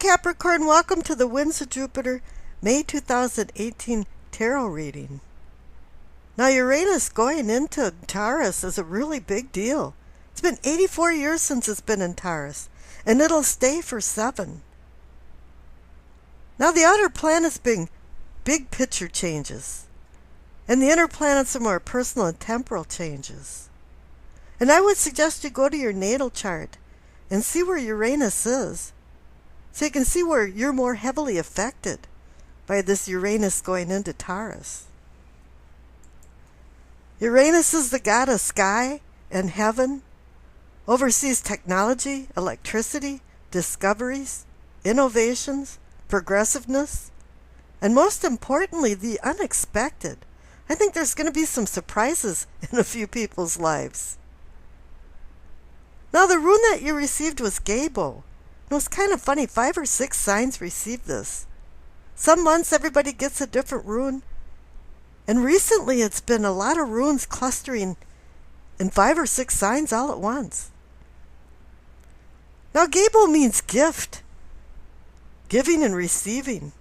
Capricorn, welcome to the Winds of Jupiter, May 2018 Tarot reading. Now Uranus going into Taurus is a really big deal. It's been 84 years since it's been in Taurus, and it'll stay for 7. Now the outer planets bring big picture changes, and the inner planets are more personal and temporal changes. And I would suggest you go to your natal chart and see where Uranus is, so you can see where you're more heavily affected by this Uranus going into Taurus. Uranus is the god of sky and heaven, oversees technology, electricity, discoveries, innovations, progressiveness, and most importantly, the unexpected. I think there's going to be some surprises in a few people's lives. Now the rune that you received was Gebo. It was kind of funny, 5 or 6 signs received this. Some months everybody gets a different rune, and recently it's been a lot of runes clustering in 5 or 6 signs all at once. Now Gebo means gift, giving and receiving.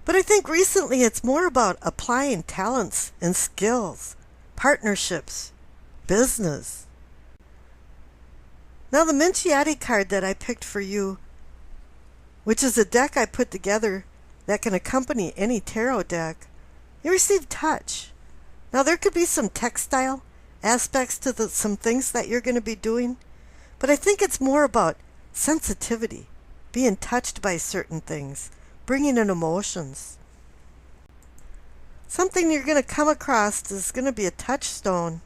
But I think recently it's more about applying talents and skills, partnerships, business. Now the Minchiati card that I picked for you, which is a deck I put together that can accompany any tarot deck, you receive touch. Now there could be some textile aspects to some things that you're going to be doing, but I think it's more about sensitivity, being touched by certain things, bringing in emotions. Something you're going to come across is going to be a touchstone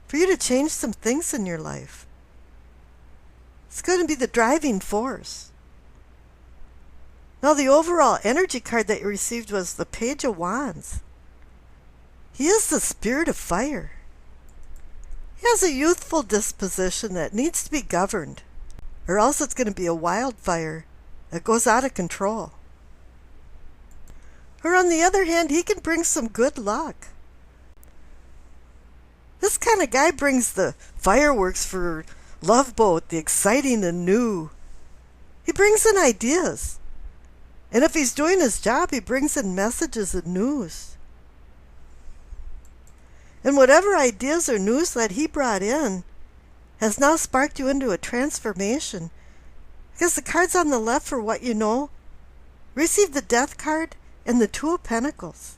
for you to change some things in your life. It's going to be the driving force. Now the overall energy card that you received was the Page of Wands. He is the spirit of fire. He has a youthful disposition that needs to be governed, or else it's going to be a wildfire that goes out of control. Or on the other hand, he can bring some good luck. This kind of guy brings the fireworks for Love Boat, the exciting and new. He brings in ideas. And if he's doing his job, he brings in messages and news. And whatever ideas or news that he brought in has now sparked you into a transformation. Because the cards on the left, for what you know, receive the Death card and the Two of Pentacles.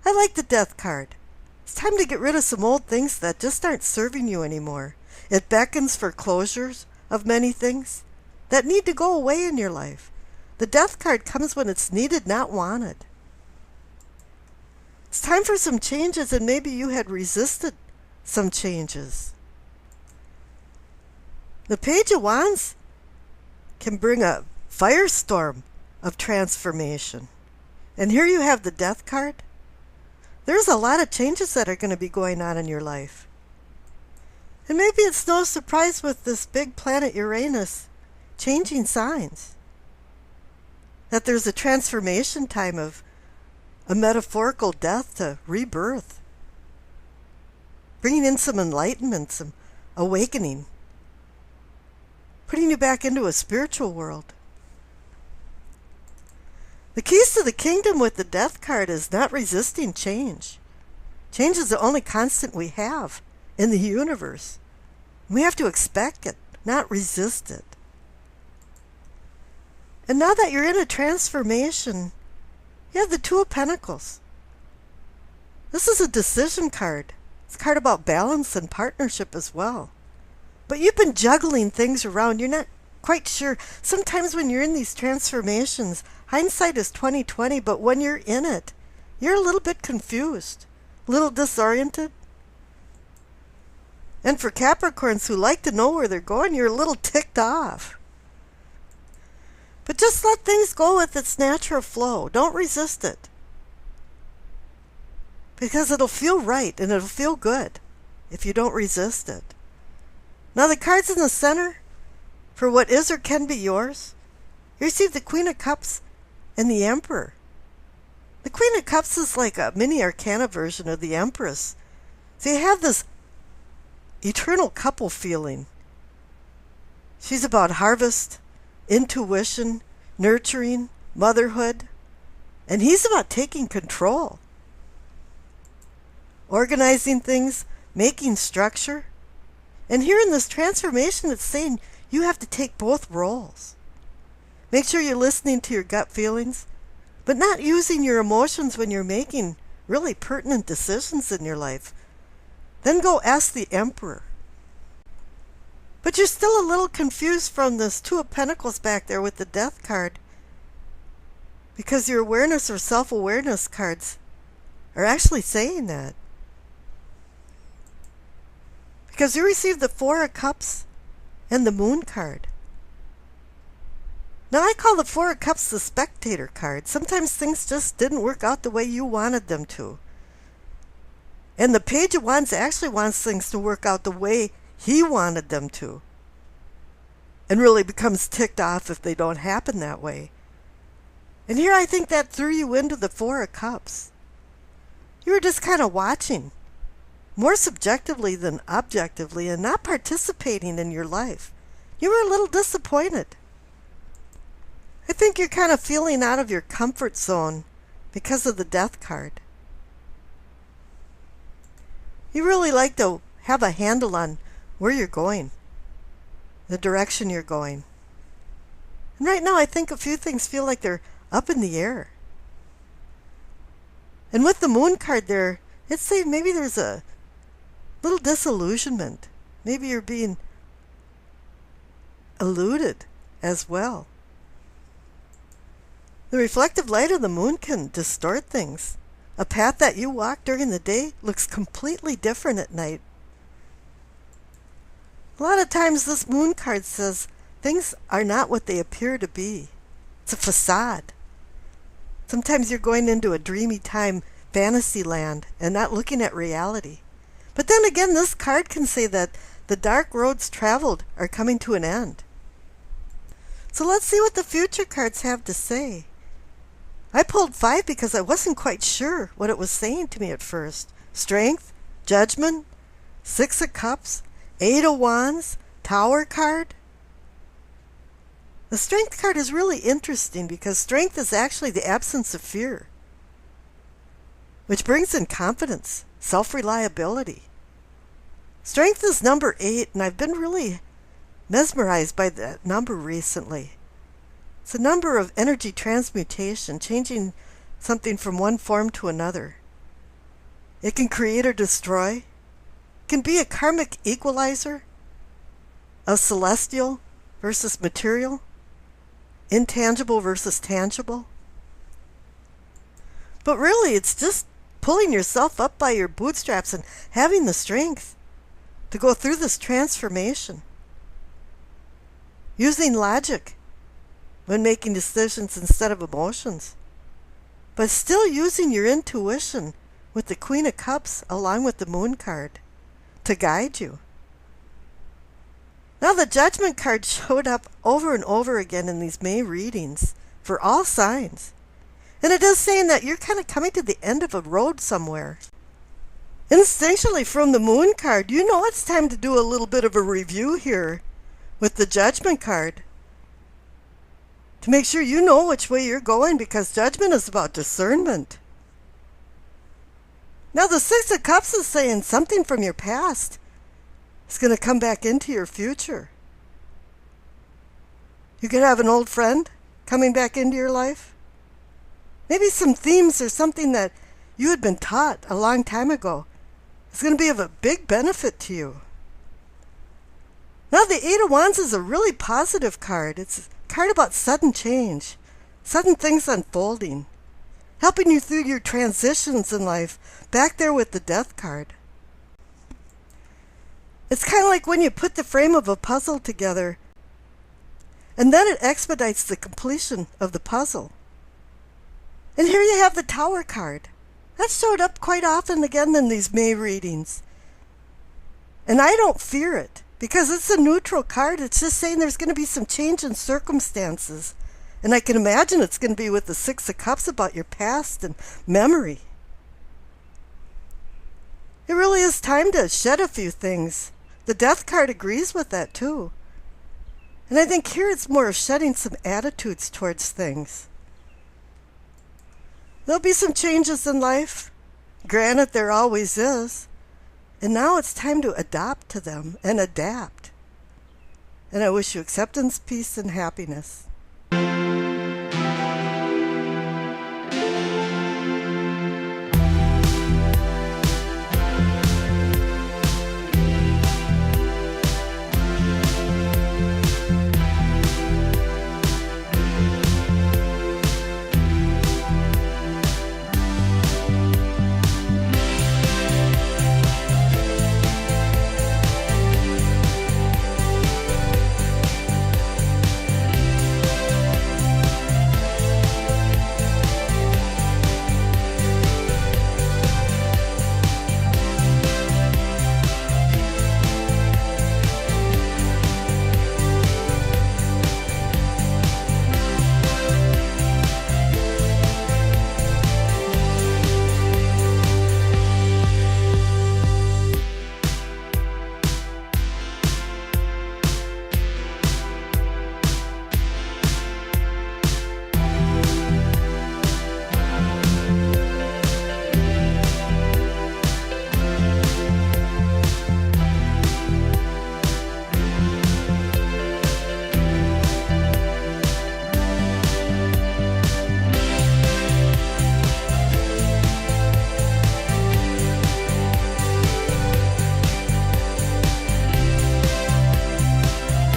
I like the Death card. It's time to get rid of some old things that just aren't serving you anymore. It beckons for closures of many things that need to go away in your life. The Death card comes when it's needed, not wanted. It's time for some changes, and maybe you had resisted some changes. The Page of Wands can bring a firestorm of transformation. And here you have the Death card. There's a lot of changes that are going to be going on in your life. And maybe it's no surprise with this big planet Uranus changing signs, that there's a transformation time of a metaphorical death to rebirth, bringing in some enlightenment, some awakening, putting you back into a spiritual world. The keys to the kingdom with the Death card is not resisting change. Change is the only constant we have in the universe. We have to expect it, not resist it. And now that you're in a transformation, you have the Two of Pentacles. This is a decision card. It's a card about balance and partnership as well. But you've been juggling things around. You're not quite sure. Sometimes when you're in these transformations, hindsight is 20/20, but when you're in it, you're a little bit confused, a little disoriented. And for Capricorns who like to know where they're going, you're a little ticked off. But just let things go with its natural flow. Don't resist it. Because it'll feel right and it'll feel good if you don't resist it. Now the cards in the center, for what is or can be yours, you receive the Queen of Cups and the Emperor. The Queen of Cups is like a mini arcana version of the Empress. So you have this eternal couple feeling. She's about harvest, intuition, nurturing, motherhood. And he's about taking control. Organizing things, making structure. And here in this transformation, it's saying you have to take both roles. Make sure you're listening to your gut feelings, but not using your emotions when you're making really pertinent decisions in your life. Then go ask the Emperor. But you're still a little confused from this Two of Pentacles back there with the Death card, because your awareness or self-awareness cards are actually saying that. Because you received the Four of Cups and the Moon card. Now, I call the Four of Cups the spectator card. Sometimes things just didn't work out the way you wanted them to. And the Page of Wands actually wants things to work out the way he wanted them to. And really becomes ticked off if they don't happen that way. And here I think that threw you into the Four of Cups. You were just kind of watching, more subjectively than objectively, and not participating in your life. You were a little disappointed. I think you're kind of feeling out of your comfort zone because of the Death card. You really like to have a handle on where you're going, the direction you're going. And right now I think a few things feel like they're up in the air. And with the Moon card there, it's saying maybe there's a little disillusionment. Maybe you're being eluded as well. The reflective light of the moon can distort things. A path that you walk during the day looks completely different at night. A lot of times this moon card says things are not what they appear to be. It's a facade. Sometimes you're going into a dreamy time fantasy land and not looking at reality. But then again, this card can say that the dark roads traveled are coming to an end. So let's see what the future cards have to say. I pulled 5 because I wasn't quite sure what it was saying to me at first. Strength, Judgment, 6 of Cups, 8 of Wands, Tower card. The Strength card is really interesting because strength is actually the absence of fear, which brings in confidence, self-reliability. Strength is number 8, and I've been really mesmerized by that number recently. It's a number of energy transmutation, changing something from one form to another. It can create or destroy. It can be a karmic equalizer of celestial versus material, intangible versus tangible. But really, it's just pulling yourself up by your bootstraps and having the strength to go through this transformation. Using logic when making decisions instead of emotions, but still using your intuition with the Queen of Cups along with the Moon card to guide you. Now the Judgment card showed up over and over again in these May readings for all signs. And it is saying that you're kind of coming to the end of a road somewhere. Instinctually from the Moon card, you know it's time to do a little bit of a review here with the Judgment card, to make sure you know which way you're going, because Judgment is about discernment. Now the 6 of Cups is saying something from your past is going to come back into your future. You could have an old friend coming back into your life. Maybe some themes or something that you had been taught a long time ago is going to be of a big benefit to you. Now the 8 of Wands is a really positive card. It's a card about sudden change, sudden things unfolding, helping you through your transitions in life, back there with the Death card. It's kind of like when you put the frame of a puzzle together, and then it expedites the completion of the puzzle. And here you have the Tower card. That showed up quite often again in these May readings. And I don't fear it, because it's a neutral card. It's just saying there's going to be some change in circumstances. And I can imagine it's going to be with the 6 of Cups about your past and memory. It really is time to shed a few things. The Death card agrees with that too. And I think here it's more of shedding some attitudes towards things. There'll be some changes in life. Granted, there always is. And now it's time to adopt to them and adapt. And I wish you acceptance, peace, and happiness.